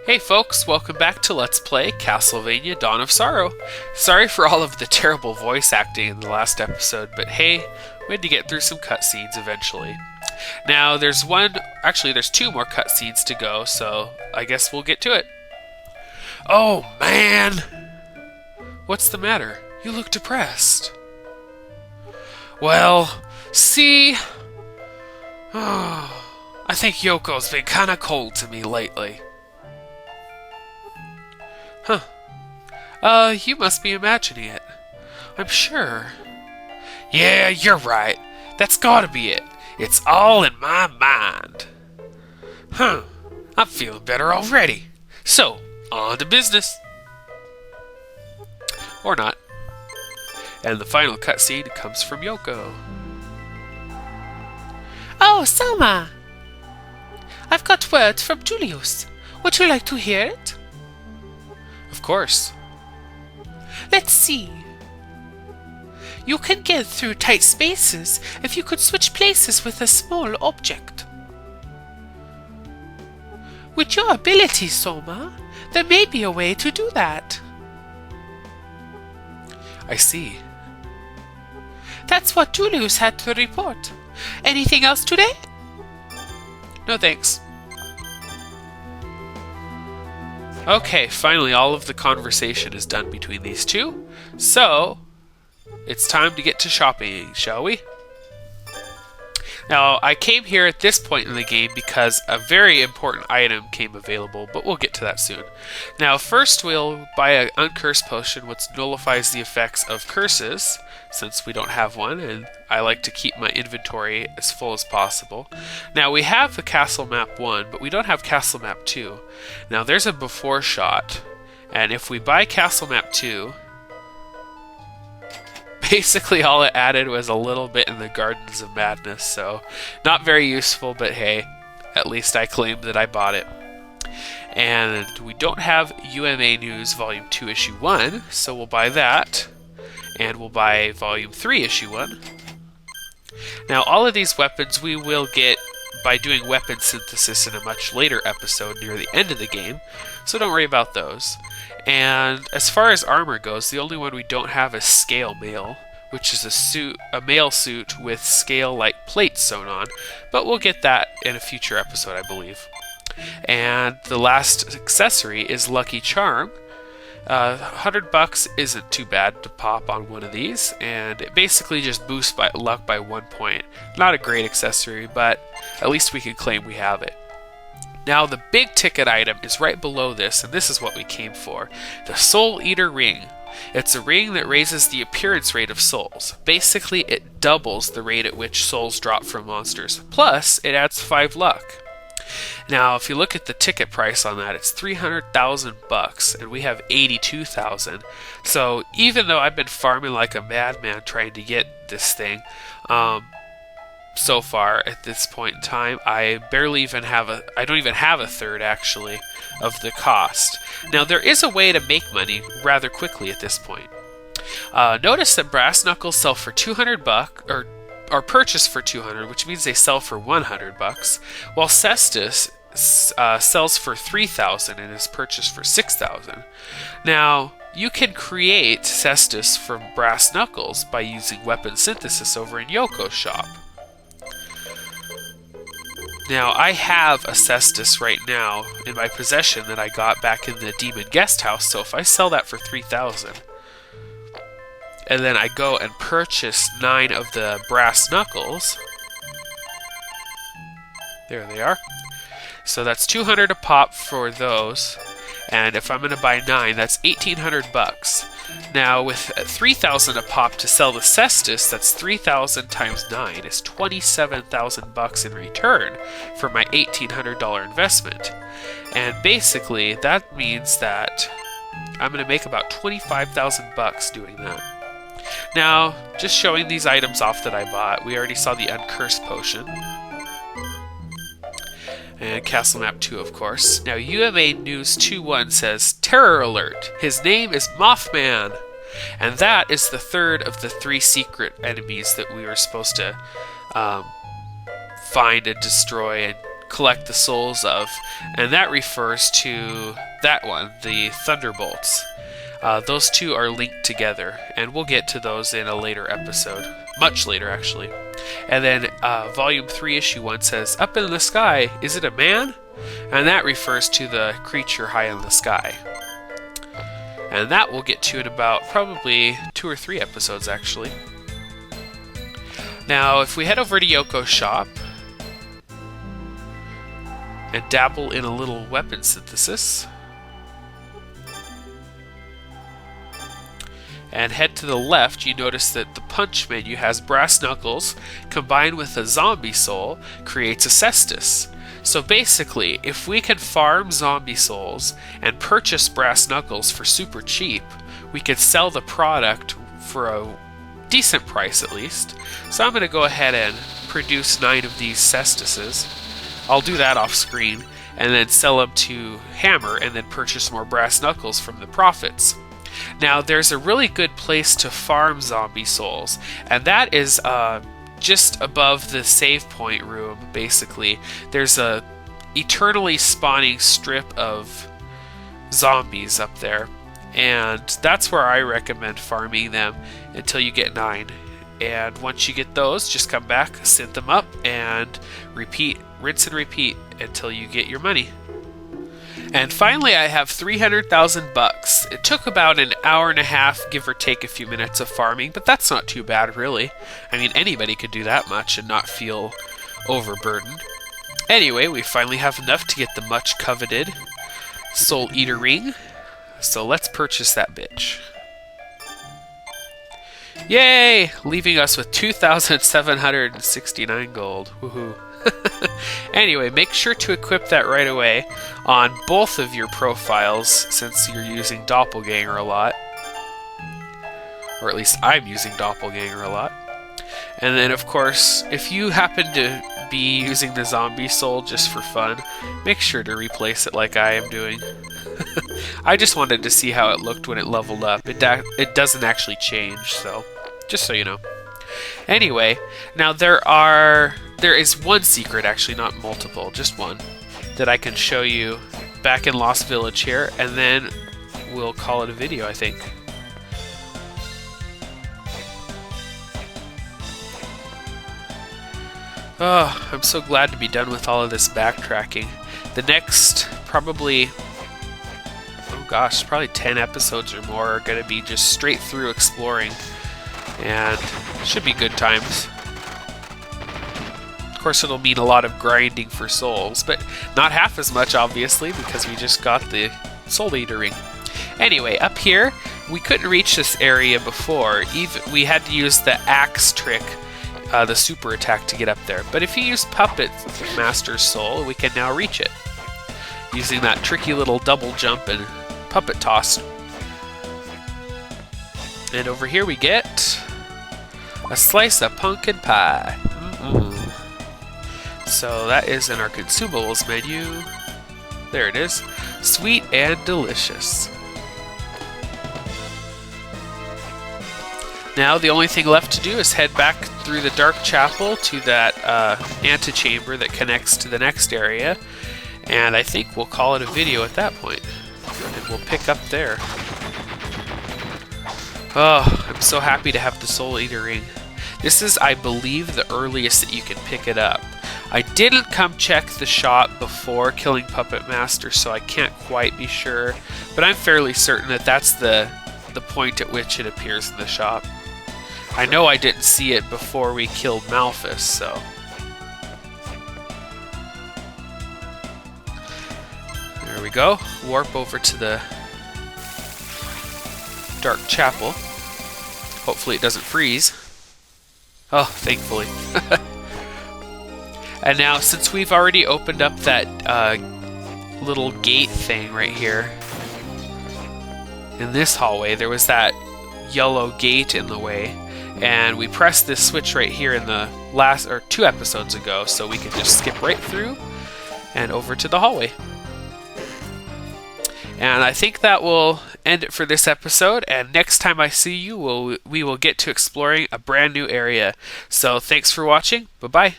Hey folks, welcome back to Let's Play Castlevania Dawn of Sorrow. Sorry for all of the terrible voice acting in the last episode, but hey, we had to get through some cutscenes eventually. Now there's two more cutscenes to go, so I guess we'll get to it. Oh man! What's the matter? You look depressed. Well, see? I think Yoko's been kinda cold to me lately. Huh. You must be imagining it. I'm sure. Yeah, you're right. That's gotta be it. It's all in my mind. Huh. I'm feeling better already. So, on to business. Or not. And the final cutscene comes from Yoko. Oh, Soma! I've got word from Julius. Would you like to hear it? Of course. Let's see. You can get through tight spaces if you could switch places with a small object. With your ability, Soma, there may be a way to do that. I see. That's what Julius had to report. Anything else today? No thanks. Okay, finally all of the conversation is done between these two. So, it's time to get to shopping, shall we? Now, I came here at this point in the game because a very important item came available, but we'll get to that soon. Now, first we'll buy an uncursed potion, which nullifies the effects of curses, since we don't have one, and I like to keep my inventory as full as possible. Now, we have the Castle Map 1, but we don't have Castle Map 2. Now, there's a before shot, and if we buy Castle Map 2, basically all it added was a little bit in the Gardens of Madness, so not very useful, but hey, at least I claimed that I bought it. And we don't have UMA News Volume 2 Issue 1, so we'll buy that. And we'll buy Volume 3 Issue 1. Now all of these weapons we will get by doing weapon synthesis in a much later episode near the end of the game, so don't worry about those. And as far as armor goes, the only one we don't have is Scale Mail, which is a mail suit with scale-like plates sewn on, but we'll get that in a future episode, I believe. And the last accessory is Lucky Charm. $100 isn't too bad to pop on one of these, and it basically just boosts luck by 1 point. Not a great accessory, but at least we can claim we have it. Now, the big ticket item is right below this, and this is what we came for. The Soul Eater Ring. It's a ring that raises the appearance rate of souls. Basically, it doubles the rate at which souls drop from monsters. Plus, it adds 5 luck. Now, if you look at the ticket price on that, it's $300,000, and we have 82,000. So, even though I've been farming like a madman trying to get this thing, so far at this point in time, I don't even have a third actually of the cost. Now there is a way to make money rather quickly at this point. Notice that brass knuckles sell for $200 or purchase for $200, which means they sell for $100, while Cestus sells for $3,000 and is purchased for $6,000. Now you can create Cestus from brass knuckles by using weapon synthesis over in Yoko's shop. Now, I have a Cestus right now in my possession that I got back in the Demon Guest House, so if I sell that for $3,000, and then I go and purchase 9 of the brass knuckles, there they are, so that's $200 a pop for those, and if I'm going to buy 9, that's $1,800. Now, with $3,000 a pop to sell the Cestus, that's 3,000 times 9 is $27,000 in return for my $1,800 investment. And basically, that means that I'm going to make about $25,000 doing that. Now, just showing these items off that I bought, we already saw the Uncursed Potion. And Castle Map 2, of course. Now, UMA News 2.1 says, Terror Alert! His name is Mothman! And that is the third of the 3 secret enemies that we were supposed to find and destroy and collect the souls of, and that refers to that one, the Thunderbolts. Those two are linked together, and we'll get to those in a later episode. Much later, actually. And then Volume 3, Issue 1 says, "Up in the sky, is it a man?" And that refers to the creature high in the sky. And that we'll get to in about probably 2 or 3 episodes, actually. Now, if we head over to Yoko's shop and dabble in a little weapon synthesis, and head to the left, you notice that the punch menu has brass knuckles combined with a zombie soul creates a cestus. So basically, if we can farm zombie souls and purchase brass knuckles for super cheap, we could sell the product for a decent price at least. So I'm going to go ahead and produce 9 of these cestuses. I'll do that off screen and then sell them to Hammer and then purchase more brass knuckles from the profits. Now there's a really good place to farm zombie souls, and that is just above the save point room. Basically, there's a eternally spawning strip of zombies up there, and that's where I recommend farming them until you get 9. And once you get those, just come back, synth them up, and repeat, rinse and repeat until you get your money. And finally, I have 300,000 bucks. It took about an hour and a half, give or take a few minutes of farming, but that's not too bad, really. I mean, anybody could do that much and not feel overburdened. Anyway, we finally have enough to get the much-coveted Soul Eater ring, so let's purchase that bitch. Yay! Leaving us with 2,769 gold. Woohoo. Anyway, make sure to equip that right away on both of your profiles since you're using Doppelganger a lot. Or at least I'm using Doppelganger a lot. And then, of course, if you happen to be using the zombie soul just for fun, make sure to replace it like I am doing. I just wanted to see how it looked when it leveled up. It doesn't actually change, so just so you know. Anyway, now there is one secret, actually not multiple, just one, that I can show you back in Lost Village here, and then we'll call it a video, I think. Oh, I'm so glad to be done with all of this backtracking. The next, probably 10 episodes or more are going to be just straight through exploring, and should be good times. Of course, it'll mean a lot of grinding for souls, but not half as much, obviously, because we just got the Soul Eater ring. Anyway, up here, we couldn't reach this area before. We had to use the axe trick, the super attack, to get up there. But if you use Puppet Master's Soul, we can now reach it, using that tricky little double jump and puppet toss. And over here we get a slice of pumpkin pie. So that is in our consumables menu. There it is. Sweet and delicious. Now the only thing left to do is head back through the Dark Chapel to that antechamber that connects to the next area. And I think we'll call it a video at that point. And we'll pick up there. Oh, I'm so happy to have the Soul Eater ring. This is, I believe, the earliest that you can pick it up. I didn't come check the shop before killing Puppet Master, so I can't quite be sure. But I'm fairly certain that that's the point at which it appears in the shop. I know I didn't see it before we killed Malphus, so... There we go. Warp over to the Dark Chapel. Hopefully it doesn't freeze. Oh, thankfully. And now, since we've already opened up that little gate thing right here, in this hallway, there was that yellow gate in the way, and we pressed this switch right here in the last, or 2 episodes ago, so we can just skip right through and over to the hallway. And I think that will end it for this episode, and next time I see you, we will get to exploring a brand new area. So thanks for watching. Bye-bye.